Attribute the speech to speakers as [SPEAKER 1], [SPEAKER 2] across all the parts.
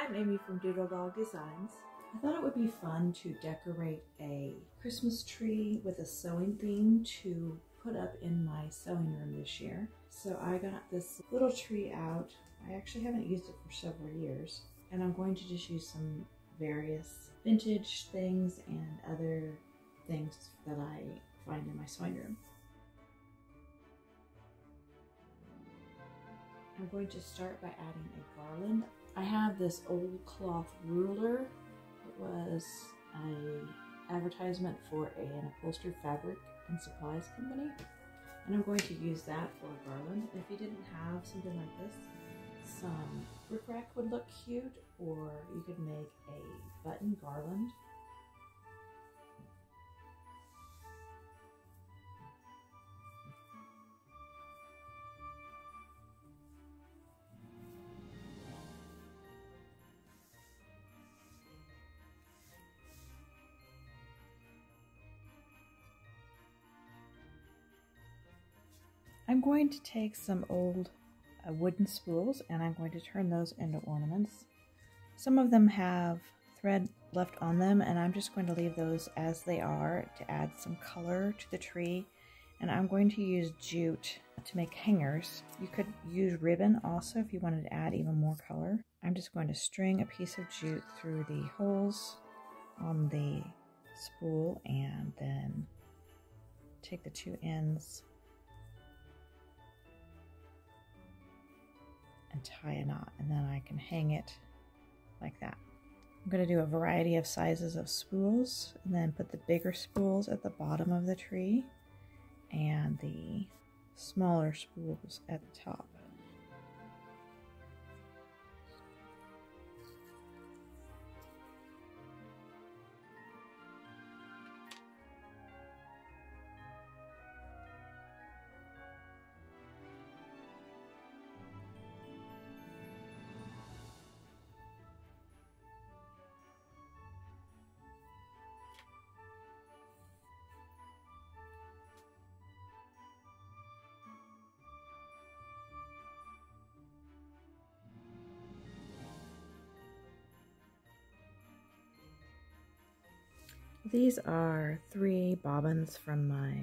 [SPEAKER 1] I'm Amy from Doodle Dog Designs. I thought it would be fun to decorate a Christmas tree with a sewing theme to put up in my sewing room this year. So I got this little tree out. I actually haven't used it for several years, and I'm going to just use some various vintage things and other things that I find in my sewing room. I'm going to start by adding a garland. I have this old cloth ruler. It was an advertisement for an upholstered fabric and supplies company, and I'm going to use that for a garland. If you didn't have something like this, some rickrack would look cute, or you could make a button garland. I'm going to take some old wooden spools and I'm going to turn those into ornaments. Some of them have thread left on them, and I'm just going to leave those as they are to add some color to the tree. And I'm going to use jute to make hangers. You could use ribbon also if you wanted to add even more color. I'm just going to string a piece of jute through the holes on the spool and then take the two ends and tie a knot, and then I can hang it like that. I'm going to do a variety of sizes of spools and then put the bigger spools at the bottom of the tree and the smaller spools at the top. These are 3 bobbins from my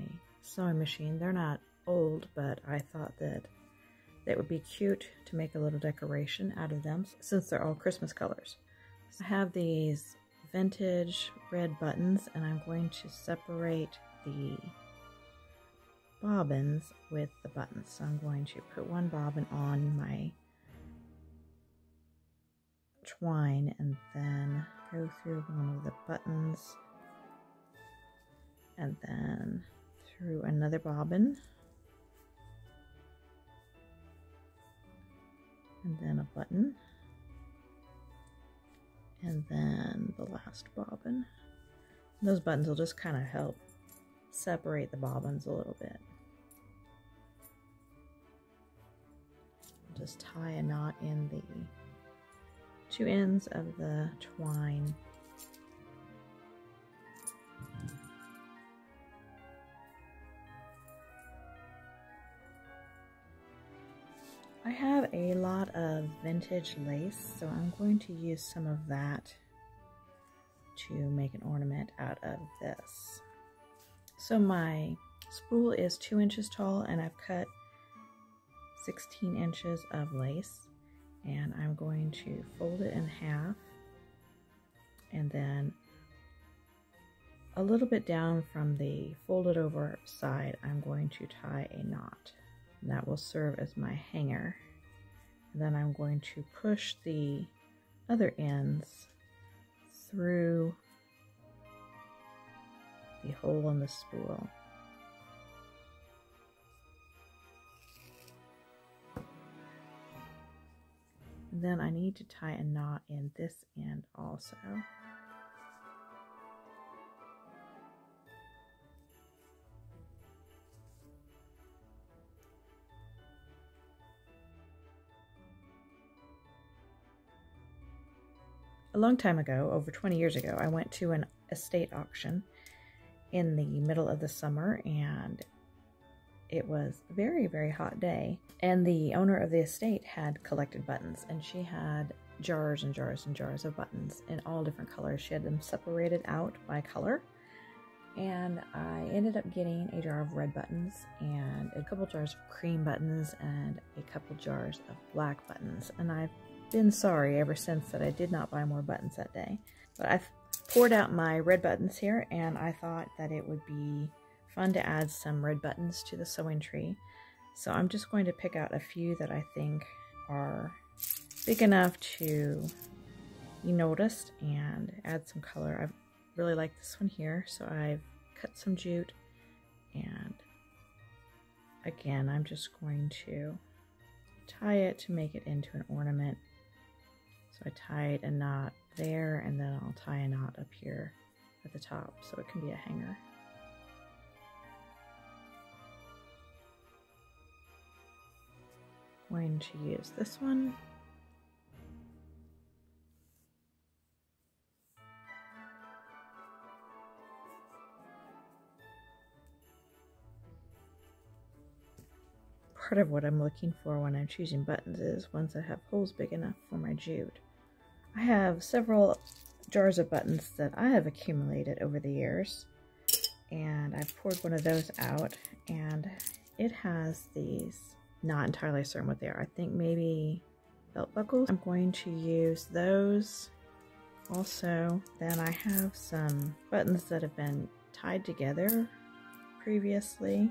[SPEAKER 1] sewing machine. They're not old, but I thought that it would be cute to make a little decoration out of them since they're all Christmas colors. I have these vintage red buttons, and I'm going to separate the bobbins with the buttons. So I'm going to put one bobbin on my twine and then go through one of the buttons and then through another bobbin, and then a button, and then the last bobbin. And those buttons will just kind of help separate the bobbins a little bit. Just tie a knot in the two ends of the twine. I have a lot of vintage lace, so I'm going to use some of that to make an ornament out of this. So my spool is 2 inches tall, and I've cut 16 inches of lace, and I'm going to fold it in half, and then a little bit down from the folded over side I'm going to tie a knot. That will serve as my hanger. And then I'm going to push the other ends through the hole in the spool. And then I need to tie a knot in this end also. A long time ago, over 20 years ago, I went to an estate auction in the middle of the summer, and it was a very, very hot day. And the owner of the estate had collected buttons, and she had jars and jars and jars of buttons in all different colors. She had them separated out by color. And I ended up getting a jar of red buttons and a couple jars of cream buttons and a couple jars of black buttons. And I've been sorry ever since that I did not buy more buttons that day. But I've poured out my red buttons here, and I thought that it would be fun to add some red buttons to the sewing tree. So I'm just going to pick out a few that I think are big enough to be noticed and add some color. I've really like this one here, so I've cut some jute, and again I'm just going to tie it to make it into an ornament. So I tied a knot there, and then I'll tie a knot up here at the top so it can be a hanger. I'm going to use this one. Part of what I'm looking for when I'm choosing buttons is ones that have holes big enough for my jute. I have several jars of buttons that I have accumulated over the years, and I've poured one of those out, and it has these, not entirely certain what they are, I think maybe belt buckles. I'm going to use those. Also, then I have some buttons that have been tied together previously.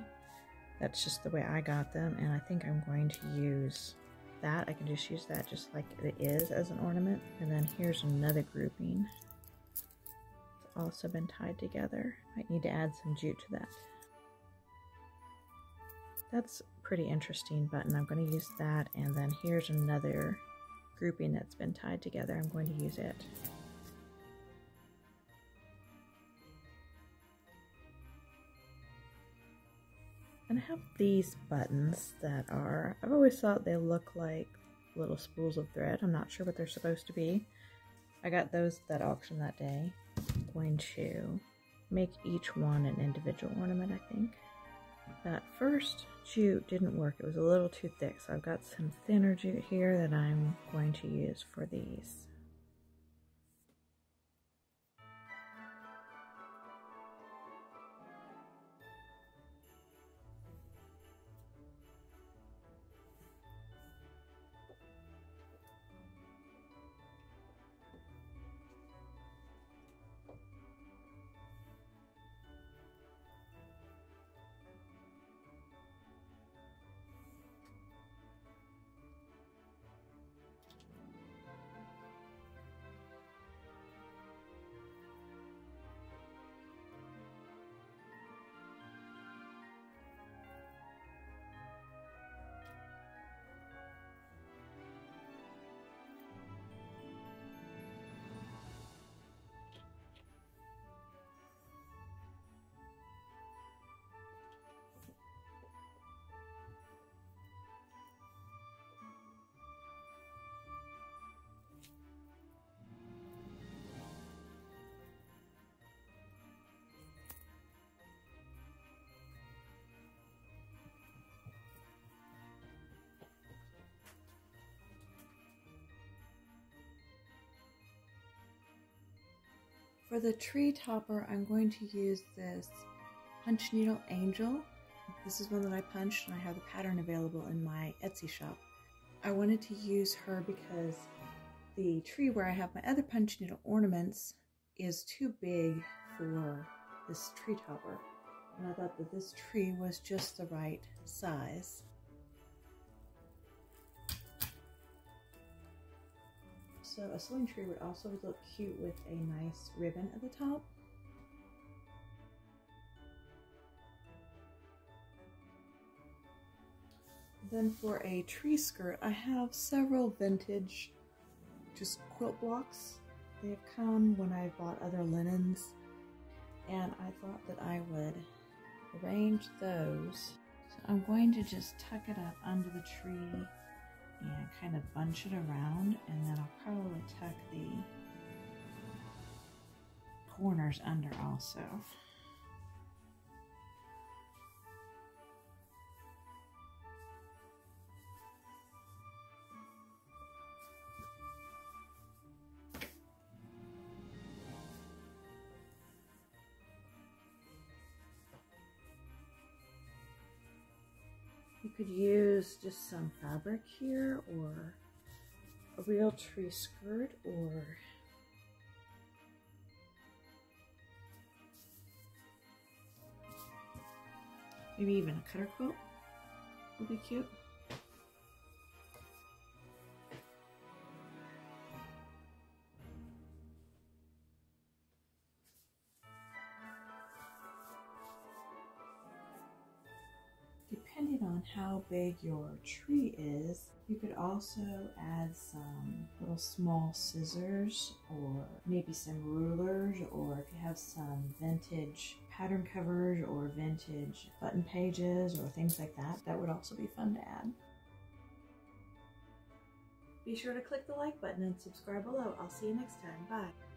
[SPEAKER 1] That's just the way I got them, and I think I'm going to use that. I can just use that just like it is as an ornament. And then here's another grouping. It's also been tied together. Might need to add some jute to that. That's a pretty interesting button. I'm going to use that, and then here's another grouping that's been tied together. I'm going to use it. And I have these buttons that are, I've always thought they look like little spools of thread. I'm not sure what they're supposed to be. I got those at that auction that day. I'm going to make each one an individual ornament, I think. That first jute didn't work. It was a little too thick, so I've got some thinner jute here that I'm going to use for these. For the tree topper, I'm going to use this punch needle angel. This is one that I punched, and I have the pattern available in my Etsy shop. I wanted to use her because the tree where I have my other punch needle ornaments is too big for this tree topper. And I thought that this tree was just the right size. So a sewing tree would also look cute with a nice ribbon at the top. Then for a tree skirt, I have several vintage just quilt blocks. They have come when I bought other linens, and I thought that I would arrange those. So I'm going to just tuck it up under the tree and kind of bunch it around, and then I'll probably tuck the corners under also. could use just some fabric here, or a real tree skirt, or maybe even a cutter quilt would be cute. Depending on how big your tree is, you could also add some little small scissors, or maybe some rulers, or if you have some vintage pattern covers or vintage button pages or things like that, that would also be fun to add. Be sure to click the like button and subscribe below. I'll see you next time. Bye.